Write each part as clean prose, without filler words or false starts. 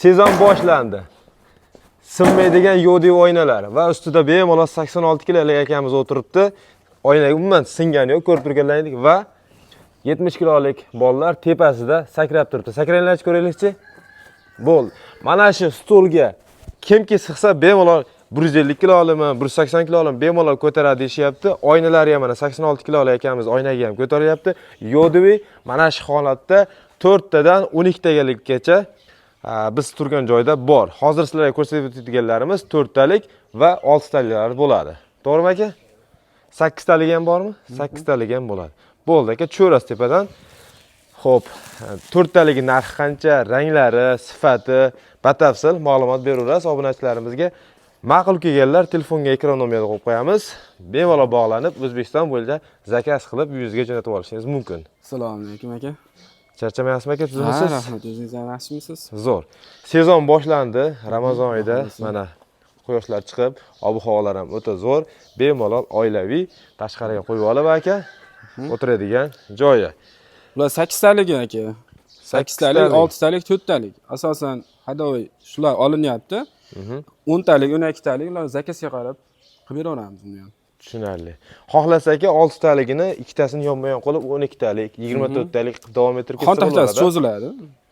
Sezon boshlandi. Sinmaydigan yodi oynalar va ustida bemalol 86 kilolik akamiz o'tiribdi. Oynaga umuman singani yo'q, ko'rib turganlaringdek va 70 kilolik bolalar tepasida sakrab turibdi. Sakranglarchi ko'raylikchi. Bo'ldi. Mana shu stolga kimki sig'sa bemalol 150 kilolimi, 180 kilolimi bemalol ko'taradi deyapti. Oynalari ham mana 86 kilolik akamiz oynaga ham ko'taryapti. Yodiviy mana shu holatda 4 tadan 12 tagalikgacha biz turgan joyda bor. Hozir sizlarga ko'rsatib o'tganlarimiz 4 talik va 6 taliklar bo'ladi. To'g'rimi aka? 8 talik ham bormi? 8 talik ham bo'ladi. Bo'ldi aka, cho'ras tepadan. Xo'p, 4 taligi narxi qancha, ranglari, sifati, batafsil ma'lumot beraverasiz obunachilarimizga. Ma'qul kelganlar telefonga ekran nomerini qo'yib qo'yamiz. Bemalol bog'lanib, O'zbekiston bo'yicha zakaz qilib uyingizga jo'natib olishingiz mumkin. Assalomu alaykum aka. Charchamayapsizmi aka, tuzimisiz? Ha, rahmat, o'zingiz ham yaxshimisiz? Zo'r. Sezon boshlandi. Ramazon oyida mana quyoshlar chiqib, ob-havolar ham o'ta zo'r. Bemalol oilaviy tashqariga qo'yib olib aka, o'tiradigan joyi. Bular 8 talik aka. 8 talik, 6 talik, 4 talik. Asosan hadovoy shular olinyapti. 10 talik, 12 talik ular zakazga qarab qilib beraveramiz buni ham. Tushunarli. Xohlasak 6 taligini ikkitasini yonma-yon qilib 12 talik, 24 talik davom ettirib ketsa bo'ladi. Xon taxtasi cho'ziladi.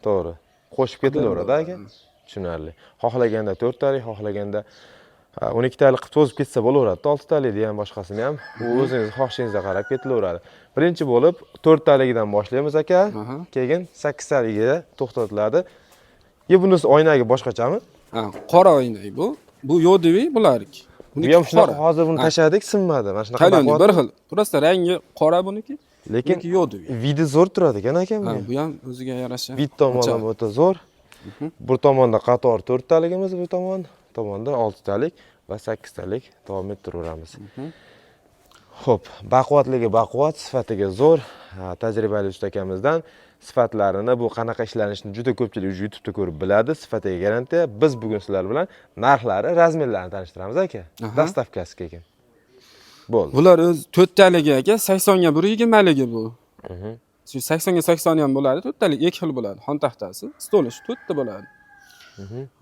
To'g'ri. Qo'shib ketilaveradi aka. Tushunarli. Xohlaganda 4 talik, xohlaganda 12 talik qilib cho'zib ketsa bo'laveradi. 6 talikni ham boshqasini ham o'zingiz xohishingizga qarab ketilaveradi. Birinchi bo'lib 4 taligidan boshlaymiz aka. Keyin 8 taligiga to'xtatiladi. Bunisi oynagi boshqachami? Ha, qora oynak bu. Bu yodiviy bularki. Bu ham shunaqa hozir buni tashladik, sinmadi. Mana shunaqa Qayloni bir xil. Prosta rangi qora buniki. Lekin yodiviy. vidi zo'r turadi ekan aka. Ha, bu ham o'ziga yarasha. Vid tomoni o'ta zo'r. Bir tomonda qator 4 taligimiz, bu tomonda 6 talik va 8 talik davom ettiramiz. Xo'p, baquvvatligi baquvvat, sifatiga zo'r. Tajribali usta akamizdan sifatlarini, bu qanaqa ishlanishini juda ko'pchilik YouTube'da ko'rib biladi. Sifatiga garantiya. Biz bugun sizlar bilan narxlari, razmerlarini tanishtiramiz aka. Dastavkasi keyin. Bo'ldi. Bular o'z 4 taligi aka, 80 ga 120 ligi bu. Shu 80 ga 80 ham bo'ladi, 4 talik 2 xil bo'ladi. Xon taxtasi, stoli shu 4 ta bo'ladi.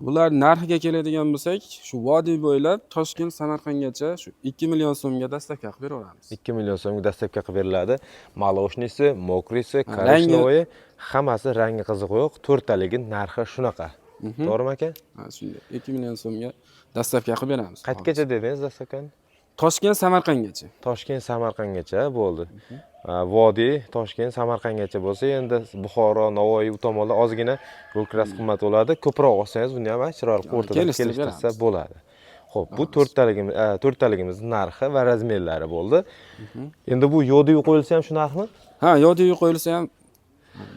Bular narxiga keladigan bo'lsak, shu vodiy bo'ylab Toshkent, Samarqandgacha shu 2 million so'mga dastavka qilib beraveramiz. 2 million so'mga dastavka qilib beriladi. Moloshnisi, mokrisi, korishnoyi, hammasi rangi qiziq yo'q. 4 taligi narxi shunaqa. To'g'rimi aka? Ha, shunday. 2 million so'mga dastavka qilib beramiz. Qayergacha dedingiz dastavkani? Toshkent, Samarqandgacha. Toshkent, Samarqandgacha bo'ldi. Vodiy, Toshkent, Samarqandgacha bo'lsa, endi Buxoro, Navoiy u tomonda ozgina yo'l kirasi qimmat bo'ladi. Ko'proq olsangiz, buni ham chiroyli o'rtada kelishtirsa bo'ladi. Xo'p, bu 4 taligimizning narxi va razmerlari bo'ldi. Endi bu yodiy qo'yilsa ham shu narxmi? Ha, yodiy qo'yilsa ham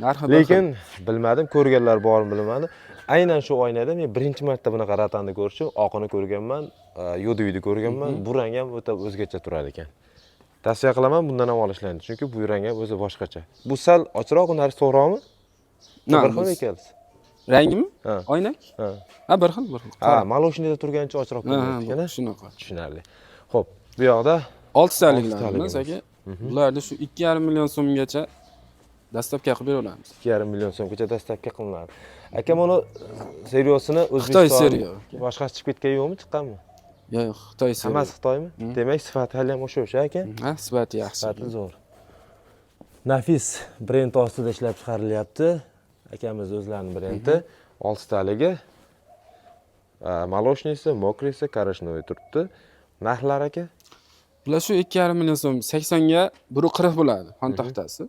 narxi bor. Lekin bilmadim, ko'rganlar bormi bilmadim. Aynan shu oynada men birinchi marta bunaqa ratani ko'rishim, oqini ko'rganman, yodiyni ko'rganman. Bu rang ham o'ta o'zgacha turar ekan. Tavsiya qilaman bundan ham olishlarni, chunki bu rang ham o'zi boshqacha. Bu sal ochroq, nari so'roqmi? Bir xil ekansiz. Rangimi? Oynak? Ha, bir xil. Ha, moloshnida turgancha ochroq ko'rinadi ekan. Shunaqa. Tushunarli. Xo'p, bu yoqda 6 taliklarimiz aka. Bularni shu 2,5 million so'mgacha dastavka qilib beramiz. 2,5 million so'mgacha dastavka qilinadi. Aka, mana seriosini O'zbekiston boshqasi chiqib ketgan yo'qmi, chiqqanmi? Yo'q, Xitoy seriyo. Hammasi Xitoymi? Demak, sifati hali ham o'sha ekan. Ha, sifati yaxshi. Sifati zo'r. Nafis brend ostida ishlab chiqarilyapti. Akamiz o'zlarining brendi. 6 taligi. Moloshnisi, mokrisi, korishnoyi turibdi. Narxlar aka? Bular shu 2,5 million so'm, 80 ga 140 bo'ladi, xon taxtasi.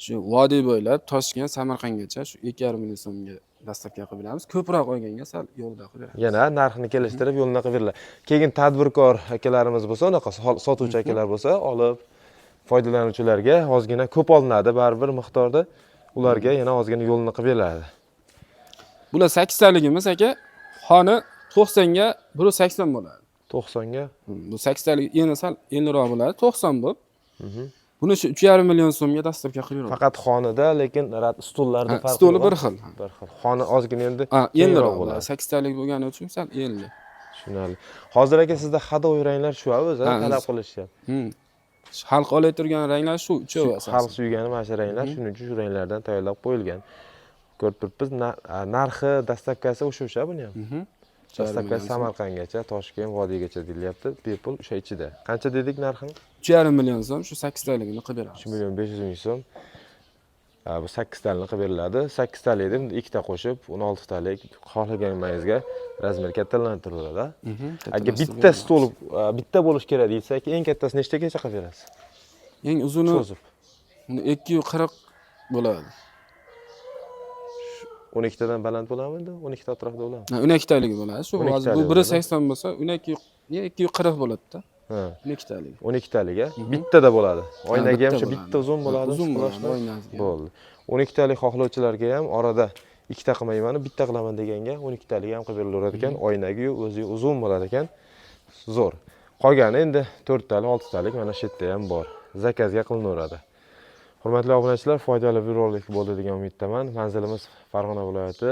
Shu vodiy bo'ylab Toshkent, Samarqandgacha shu 2,5 million so'mga dastavka qilib beramiz. Ko'proq olganga sal yo'lda qilib beramiz. Yana narxini kelishtirib yo'ldan qilib beriladi. Keyin tadbirkor akalarimiz bo'lsa, unaqa sotuvchi akalar bo'lsa, olib foydalanuvchilarga ozgina ko'p olinadi, baribir miqdorda ularga yana ozgina yo'lni qilib beriladi. Bular 8 taligimiz aka, xoni 90 ga 180 bo'ladi. 90 ga? Bu 8 talik yana sal enliroq bo'ladi, 90 bo'lib. Buni shu 3,5 million so'mga dastavka qilib beramiz. Faqat xonida, lekin stullarda farqi bor. Stuli bir xil. Bir xil. Xoni ozgina endi enliroq bo'ladi. 8 talik bo'lgani uchun sal enli. Tushunarli. Hozir aka sizda hadovoy ranglar shu o'zi talab qilishyapti. Xalq olayotgan ranglar shu uchovi asosan. Xalq suygani mana shu ranglar, shuning uchun shu ranglardan tayyorlab qo'yilgan. ko'rib turibmiz. Narxi, dastavkasi o'sha buni ham. Dastavkasi Samarqandgacha, Toshkent, Vodiygacha deyilyapti. Bepul o'sha ichida. Qancha dedik narxini? 3,5 million so'm shu 8 taligini qilib beramiz. 3 million 500 ming so'm. Bu 8 talikni qilib beriladi. 8 talikni ikkita qo'shib 16 talik xohlaganingizga razmer kattalantiriladi. Agar bitta stol bitta bo'lish kerak desak, eng kattasi nechtagacha qilib berasiz? Eng uzuni Cho'zib. uni 240 bo'ladi. 12 tadan baland bo'ladimi endi? 12 ta atrofida bo'ladimi? 12 taligi bo'ladi. Shu 12 hozir bu talik 180 bo'lsa, 240 bo'ladi-da. Ha. 12 taligi. 12 taliga bitta bo'ladi. Oynaga ham shu bitta bitta uzun bo'ladi. Uzun bo'ladi oynasiga. Bo'ldi. 12 talik xohlovchilarga ham orada ikkita qilmayman, bitta qilaman deganga 12 talik ham qilib berilaveradi ekan. Oynaga o'zi uzun bo'lar ekan. Zo'r. Qolgani endi 4 talik, 6 talik mana shu yerda ham bor. Zakazga qilinaveradi. Hurmatli obunachilar, foydali rolik bo'ldi degan umiddaman. Manzilimiz Farg'ona viloyati,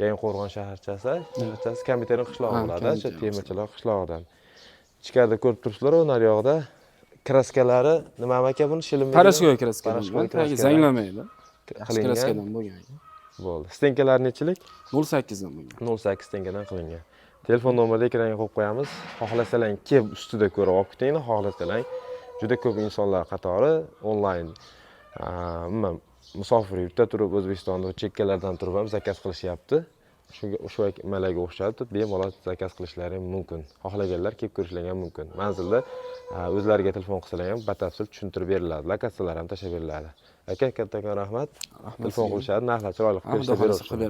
Yangiqo'rg'on shaharchasi, Komitering qishlog'i bo'ladi, shu Temirchilar qishlog'idan. Ichkarida ko'rib turibsizlar, naryoqda kraskalari nima aka buni shilinmaydi. Parashkoy kraskadan, tagi zanglamaydi. Qilingan. Kraskadan bo'lgan. Bo'ldi. Stenkalar nechilik? 08 dan bo'lgan. 08 stenkadan qilingan. Telefon nomerida ekranga qo'yib qo'yamiz. Xohlasalang kelib ustida ko'rib olib ketinglar, xohlasalang juda ko'p insonlar qatori onlayn musofir yurtda turib O'zbekistonda chekkalardan turib ham zakaz qilishyapti. Shunga o'sha malaga o'xshatib bemalol zakaz qilishlari mumkin. Xohlaganlar kelib ko'rishlari ham mumkin. Manzilda o'zlariga telefon qilsalar ham batafsil tushuntirib beriladi. Lokatsiyalar ham tashlab beriladi. Aka, kattakon rahmat. Telefon qilishadi, narxlar chiroyli qilib berishadi.